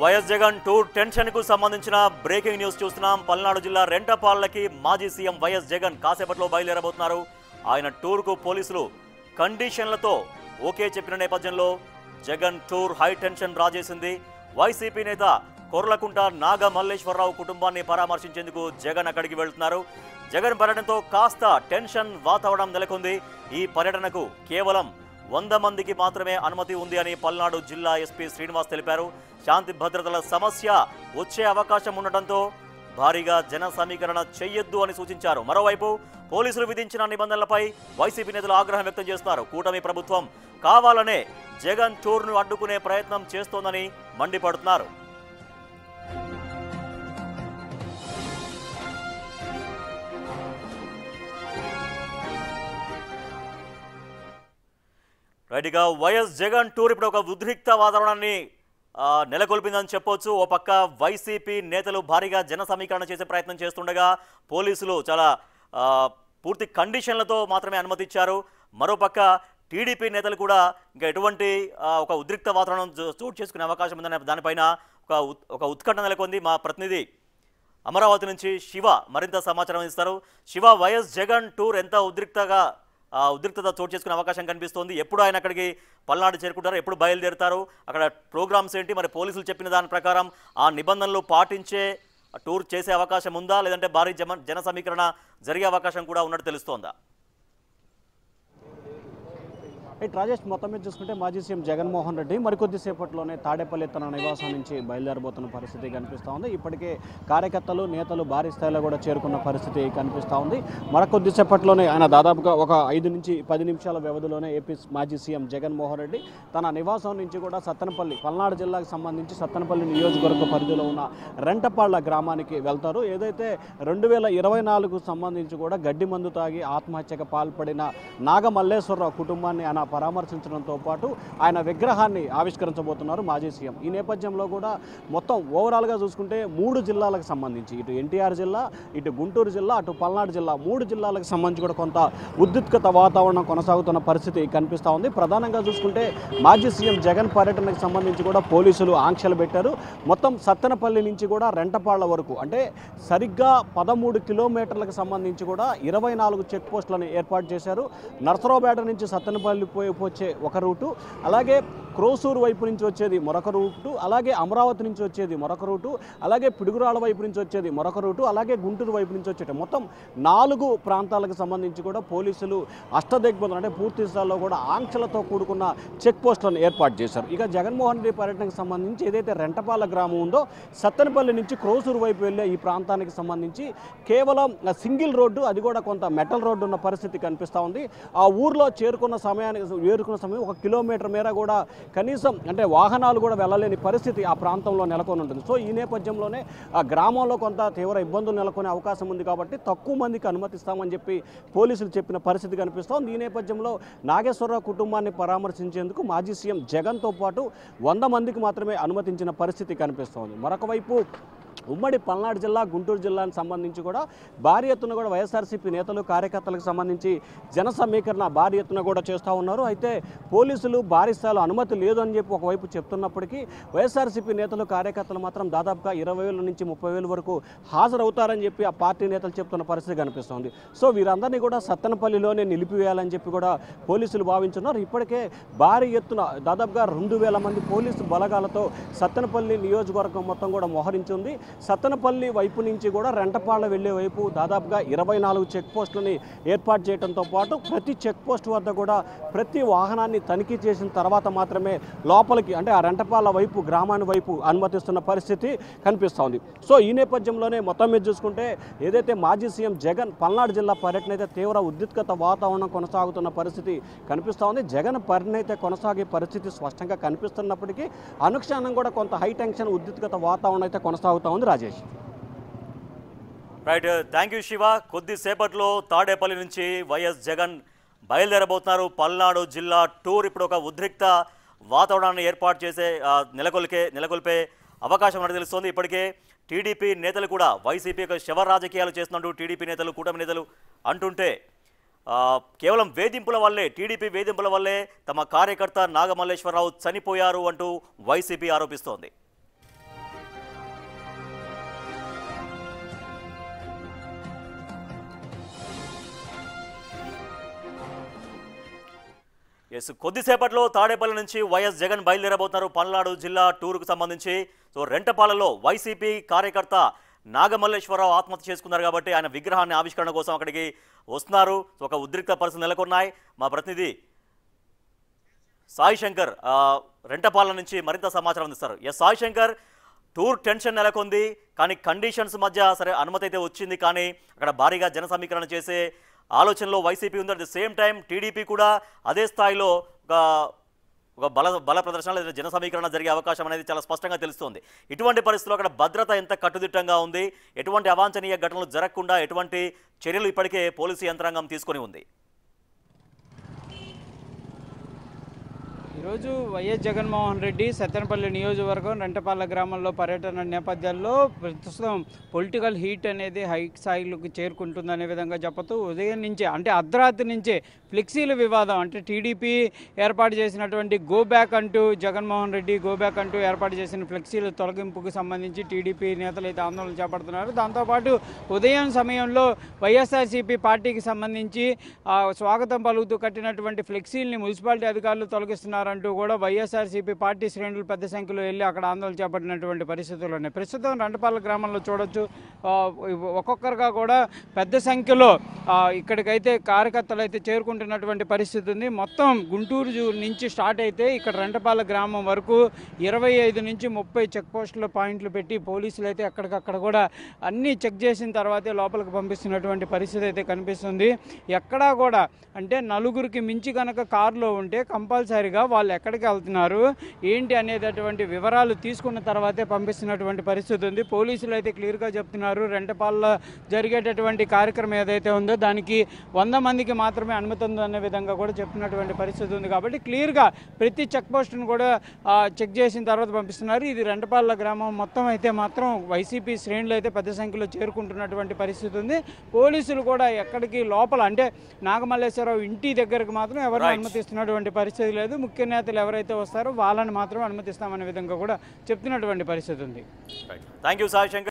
YS Jagan tour tension కు సంబంధించిన breaking news చూస్తున్నాం. పల్నాడు జిల్లా రెంటపాళ్ళకి మాజీ సీఎం వైఎస్ జగన్ కాసేపట్లో బయలుదేరబోతున్నారు. ఆయన టూర్ కు పోలీసులు కండిషన్లతో ఓకే చెప్పిన నేపథ్యంలో జగన్ టూర్ హై టెన్షన్ రాజేసింది. వైసీపీ నేత కొర్లకుంట నాగ మల్లేశ్వరరావు కుటుంబాన్ని పరామర్శించేందుకు జగన్ అక్కడికి వెళ్తున్నారు. జగన్ పర్యటనతో కాస్త టెన్షన్ వాతావరణం నెలకొంది. ఈ పర్యటనకు కేవలం 100 మందికి మాత్రమే అనుమతి ఉంది అని పల్నాడు జిల్లా ఎస్పీ శ్రీనివాస్ తెలిపారు. శాంతి భద్రతల సమస్య వచ్చే అవకాశం ఉండటంతో భారీగా జన సమీకరణ చేయొద్దు అని సూచించారు. మరోవైపు పోలీసులు విధించిన నిబంధనలపై వైసీపీ నేతలు ఆగ్రహం వ్యక్తం చేస్తున్నారు. కూటమి ప్రభుత్వం కావాలనే జగన్ టూర్ను అడ్డుకునే ప్రయత్నం చేస్తోందని మండిపడుతున్నారు. రైట్గా వైఎస్ జగన్ టూర్ ఇప్పుడు ఒక ఉద్రిక్త వాతావరణాన్ని నెలకొల్పిందని చెప్పొచ్చు. ఓ పక్క వైసీపీ నేతలు భారీగా జన సమీకరణ చేసే ప్రయత్నం చేస్తుండగా పోలీసులు చాలా పూర్తి కండిషన్లతో మాత్రమే అనుమతి ఇచ్చారు. మరోపక్క టీడీపీ నేతలు కూడా ఇంకా ఎటువంటి ఒక ఉద్రిక్త వాతావరణం చోటు చేసుకునే అవకాశం ఉందనే దానిపైన ఒక ఉత్కంఠ నెలకొంది. మా ప్రతినిధి అమరావతి నుంచి శివ మరింత సమాచారం ఇస్తారు. శివ, వైఎస్ జగన్ టూర్ ఎంత ఉద్రిక్తత చోటు చేసుకునే అవకాశం కనిపిస్తోంది. ఎప్పుడు ఆయన అక్కడికి పల్నాడు చేరుకుంటారు, ఎప్పుడు బయలుదేరుతారు, అక్కడ ప్రోగ్రామ్స్ ఏంటి, మరి పోలీసులు చెప్పిన దాని ప్రకారం ఆ నిబంధనలు పాటించే టూర్ చేసే అవకాశం ఉందా, లేదంటే భారీ జన సమీకరణ జరిగే అవకాశం కూడా ఉన్నట్టు తెలుస్తోందా? రాజేష్, మొత్తం మీద చూసుకుంటే మాజీ సీఎం జగన్మోహన్ రెడ్డి మరికొద్దిసేపట్లోనే తాడేపల్లి తన నివాసం నుంచి బయలుదేరబోతున్న పరిస్థితి కనిపిస్తూ ఉంది. ఇప్పటికే కార్యకర్తలు నేతలు భారీ స్థాయిలో కూడా చేరుకున్న పరిస్థితి కనిపిస్తూ ఉంది. మరికొద్దిసేపట్లోనే ఆయన దాదాపుగా ఒక 5 నుంచి 10 నిమిషాల వ్యవధిలోనే ఏపీ మాజీ సీఎం జగన్మోహన్ రెడ్డి తన నివాసం నుంచి కూడా సత్తెనపల్లి, పల్నాడు జిల్లాకు సంబంధించి సత్తెనపల్లి నియోజకవర్గ పరిధిలో ఉన్న రెంటపాళ్ళ గ్రామానికి వెళ్తారు. ఏదైతే 2024కు సంబంధించి కూడా గడ్డి మందు తాగి ఆత్మహత్యకు పాల్పడిన నాగ మల్లేశ్వరరావు కుటుంబాన్ని ఆయన పరామర్శించడంతో పాటు ఆయన విగ్రహాన్ని ఆవిష్కరించబోతున్నారు మాజీ సీఎం. ఈ నేపథ్యంలో కూడా మొత్తం ఓవరాల్గా చూసుకుంటే 3 జిల్లాలకు సంబంధించి, ఇటు ఎన్టీఆర్ జిల్లా, ఇటు గుంటూరు జిల్లా, అటు పల్నాడు జిల్లా, 3 జిల్లాలకు సంబంధించి కూడా కొంత ఉద్రిక్తత వాతావరణం కొనసాగుతున్న పరిస్థితి కనిపిస్తూ ఉంది. ప్రధానంగా చూసుకుంటే మాజీ సీఎం జగన్ పర్యటనకు సంబంధించి కూడా పోలీసులు ఆంక్షలు పెట్టారు. మొత్తం సత్తెనపల్లి నుంచి కూడా రెంటపాళ్ళ వరకు అంటే సరిగ్గా 13 కిలోమీటర్లకు సంబంధించి కూడా 24 చెక్ పోస్టులను ఏర్పాటు చేశారు. నర్సరావుపేట నుంచి సత్తెనపల్లి వచ్చే ఒక రూటు, అలాగే క్రోసూరు వైపు నుంచి వచ్చేది మరొక రూటు, అలాగే అమరావతి నుంచి వచ్చేది మరొక రూటు, అలాగే పిడుగురాళ్ళ వైపు నుంచి వచ్చేది మరొక రూటు, అలాగే గుంటూరు వైపు నుంచి వచ్చేది మొత్తం 4 ప్రాంతాలకు సంబంధించి కూడా పోలీసులు అష్టదిగ్బంధనం అంటే పూర్తి స్థాయిలో కూడా ఆంక్షలతో కూడుకున్న చెక్ పోస్టులను ఏర్పాటు చేశారు. ఇక జగన్మోహన్ రెడ్డి పర్యటనకు సంబంధించి ఏదైతే రెంటపాళ్ళ గ్రామం ఉందో సత్తెనపల్లి నుంచి క్రోసూరు వైపు వెళ్ళే ఈ ప్రాంతానికి సంబంధించి కేవలం సింగిల్ రోడ్డు, అది కూడా కొంత మెటల్ రోడ్డు ఉన్న పరిస్థితి కనిపిస్తూ ఉంది. ఆ ఊర్లో చేరుకున్న సమయం 1 కిలోమీటర్ మేర కూడా కనీసం అంటే వాహనాలు కూడా వెళ్ళలేని పరిస్థితి ఆ ప్రాంతంలో నెలకొని ఉంటుంది. సో ఈ నేపథ్యంలోనే ఆ గ్రామంలో కొంత తీవ్ర ఇబ్బందులు నెలకొనే అవకాశం ఉంది కాబట్టి తక్కువ మందికి అనుమతిస్తామని చెప్పి పోలీసులు చెప్పిన పరిస్థితి కనిపిస్తోంది. ఈ నేపథ్యంలో నాగేశ్వరరావు కుటుంబాన్ని పరామర్శించేందుకు మాజీ సీఎం జగన్తో పాటు 100 మందికి మాత్రమే అనుమతించిన పరిస్థితి కనిపిస్తోంది. మరొక వైపు ఉమ్మడి పల్నాడు జిల్లా, గుంటూరు జిల్లాకు సంబంధించి కూడా భారీ ఎత్తున కూడా వైఎస్ఆర్సీపీ నేతలు కార్యకర్తలకు సంబంధించి జన సమీకరణ భారీ ఎత్తున కూడా చేస్తూ ఉన్నారు. అయితే పోలీసులు భారీ స్థాయిలో అనుమతి లేదు అని చెప్పి ఒకవైపు చెప్తున్నప్పటికీ వైఎస్ఆర్సీపీ నేతలు కార్యకర్తలు మాత్రం దాదాపుగా 20,000 నుంచి 30,000 వరకు హాజరవుతారని చెప్పి ఆ పార్టీ నేతలు చెప్తున్న పరిస్థితి కనిపిస్తోంది. సో వీరందరినీ కూడా సత్తెనపల్లిలోనే నిలిపివేయాలని చెప్పి కూడా పోలీసులు భావించున్నారు. ఇప్పటికే భారీ ఎత్తున దాదాపుగా 2,000 మంది పోలీసు బలగాలతో సత్తెనపల్లి నియోజకవర్గం మొత్తం కూడా మోహరించి సత్తెనపల్లి వైపు నుంచి కూడా రెంటపాళ్ళ వెళ్లే వైపు దాదాపుగా 24 చెక్ పోస్టులని ఏర్పాటు చేయడంతో పాటు ప్రతి చెక్ పోస్ట్ వద్ద కూడా ప్రతి వాహనాన్ని తనిఖీ చేసిన తర్వాత మాత్రమే లోపలికి అంటే ఆ రెంటపాళ్ళ వైపు గ్రామాన్ని వైపు అనుమతిస్తున్న పరిస్థితి కనిపిస్తోంది. సో ఈ నేపథ్యంలోనే మొత్తం మీద చూసుకుంటే ఏదైతే మాజీ సీఎం జగన్ పల్నాడు జిల్లా పర్యటన అయితే తీవ్ర ఉద్రిక్తత వాతావరణం కొనసాగుతున్న పరిస్థితి కనిపిస్తోంది. జగన్ పర్యటన అయితే కొనసాగే పరిస్థితి స్పష్టంగా కనిపిస్తున్నప్పటికీ అనుక్షణం కూడా కొంత హై టెన్షన్ ఉద్రిక్తత వాతావరణం అయితే కొనసాగుతూ ఉంది. Rajesh, right, thank you Shiva. కొద్దిసేపట్లో తాడేపల్లి నుంచి వైఎస్ జగన్ బయలుదేరబోతున్నారు. పల్నాడు జిల్లా టూర్ ఇప్పుడు ఒక ఉద్రిక్త వాతావరణాన్ని ఏర్పాటు చేసే నెలకొల్పే అవకాశం ఉన్నట్టు తెలుస్తోంది. ఇప్పటికే టీడీపీ నేతలు కూడా వైసీపీ యొక్క శవ రాజకీయాలు చేస్తున్నట్టు టీడీపీ నేతలు, కూటమి నేతలు అంటుంటే కేవలం వేధింపుల వల్లే, టీడీపీ వేధింపుల వల్లే తమ కార్యకర్త నాగమల్లేశ్వరరావు చనిపోయారు అంటూ వైసీపీ ఆరోపిస్తోంది. ఎస్ కొద్దిసేపట్లో తాడేపల్లి నుంచి వైఎస్ జగన్ బయలుదేరబోతున్నారు పల్నాడు జిల్లా టూర్కు సంబంధించి. సో రెంటపాలలో వైసీపీ కార్యకర్త నాగమల్లేశ్వరరావు ఆత్మహత్య చేసుకున్నారు కాబట్టి ఆయన విగ్రహాన్ని ఆవిష్కరణ కోసం అక్కడికి వస్తున్నారు. సో ఒక ఉద్రిక్త పరిస్థితులు నెలకొన్నాయి. మా ప్రతినిధి సాయి శంకర్ రెంటపాల నుంచి మరింత సమాచారం అందిస్తారు. S Sai Shankar, tour tension నెలకొంది కానీ కండిషన్స్ మధ్య సరే అనుమతి అయితే వచ్చింది, కానీ అక్కడ భారీగా జన సమీకరణ చేసే ఆలోచనలో వైసీపీ ఉంది. At the same time TDP కూడా అదే స్థాయిలో ఒక బల ప్రదర్శన లేదా జన సమీకరణ జరిగే అవకాశం అనేది చాలా స్పష్టంగా తెలుస్తోంది. ఇటువంటి పరిస్థితుల్లో అక్కడ భద్రత ఎంత కట్టుదిట్టంగా ఉంది, ఎటువంటి అవాంఛనీయ ఘటనలు జరగకుండా ఎటువంటి చర్యలు ఇప్పటికే పోలీసు యంత్రాంగం తీసుకొని ఉంది? ఈరోజు వైఎస్ జగన్మోహన్ రెడ్డి సత్తెనపల్లి నియోజకవర్గం రెంటపాల గ్రామంలో పర్యటన నేపథ్యంలో ప్రస్తుతం పొలిటికల్ హీట్ అనేది హై స్థాయిలోకి చేరుకుంటుందనే విధంగా చెప్పొచ్చు. ఉదయం నుంచే అంటే అర్ధరాత్రి నుంచే ఫ్లెక్సీల వివాదం, అంటే టీడీపీ ఏర్పాటు చేసినటువంటి గో బ్యాక్ అంటూ జగన్మోహన్ రెడ్డి గో బ్యాక్ అంటూ ఏర్పాటు చేసిన ఫ్లెక్సీల తొలగింపుకు సంబంధించి టీడీపీ నేతలు అయితే ఆందోళన చేపడుతున్నారు. దాంతోపాటు ఉదయం సమయంలో వైఎస్ఆర్సీపీ పార్టీకి సంబంధించి స్వాగతం పలుకుతూ కట్టినటువంటి ఫ్లెక్సీల్ని మున్సిపాలిటీ అధికారులు తొలగిస్తున్నారు అంటూ కూడా వైఎస్ఆర్సీపీ పార్టీ శ్రేణులు పెద్ద సంఖ్యలో వెళ్ళి అక్కడ ఆందోళన చేపట్టినటువంటి పరిస్థితులు ఉన్నాయి. ప్రస్తుతం రెంటపాల గ్రామంలో చూడొచ్చు, ఒక్కొక్కరుగా కూడా పెద్ద సంఖ్యలో ఇక్కడికైతే కార్యకర్తలు అయితే చేరుకుంటున్నటువంటి పరిస్థితి ఉంది. మొత్తం గుంటూరు నుంచి స్టార్ట్ అయితే ఇక్కడ రెంటపాల గ్రామం వరకు 25 నుంచి 30 చెక్ పోస్టుల పాయింట్లు పెట్టి పోలీసులు అయితే అక్కడికక్కడ కూడా అన్నీ చెక్ చేసిన తర్వాతే లోపలికి పంపిస్తున్నటువంటి పరిస్థితి అయితే కనిపిస్తుంది. ఎక్కడా కూడా అంటే నలుగురికి మించి కనుక కారులో ఉంటే కంపల్సరీగా వాళ్ళు ఎక్కడికి వెళ్తున్నారు ఏంటి అనేటటువంటి వివరాలు తీసుకున్న తర్వాతే పంపిస్తున్నటువంటి పరిస్థితి ఉంది. పోలీసులు అయితే క్లియర్గా చెప్తున్నారు, రెంటపాలలో జరిగేటటువంటి కార్యక్రమం ఏదైతే ఉందో దానికి 100 మందికి మాత్రమే అనుమతి ఉందనే విధంగా కూడా చెప్తున్నటువంటి పరిస్థితి ఉంది. కాబట్టి క్లియర్గా ప్రతి చెక్ పోస్టును కూడా చెక్ చేసిన తర్వాత పంపిస్తున్నారు. ఇది రెంటపాల గ్రామం మొత్తం అయితే మాత్రం వైసీపీ శ్రేణులు అయితే పెద్ద సంఖ్యలో చేరుకుంటున్నటువంటి పరిస్థితి ఉంది. పోలీసులు కూడా ఎక్కడికి లోపల అంటే నాగమల్లేశ్వరరావు ఇంటి దగ్గరకు మాత్రం ఎవరిని అనుమతిస్తున్నటువంటి పరిస్థితి లేదు. ముఖ్య నేతలు ఎవరైతే వస్తారో వాళ్ళని మాత్రం అనుమతిస్తామనే విధంగా కూడా చెప్తున్నటువంటి పరిస్థితి ఉంది. Thank you Sai Shankar.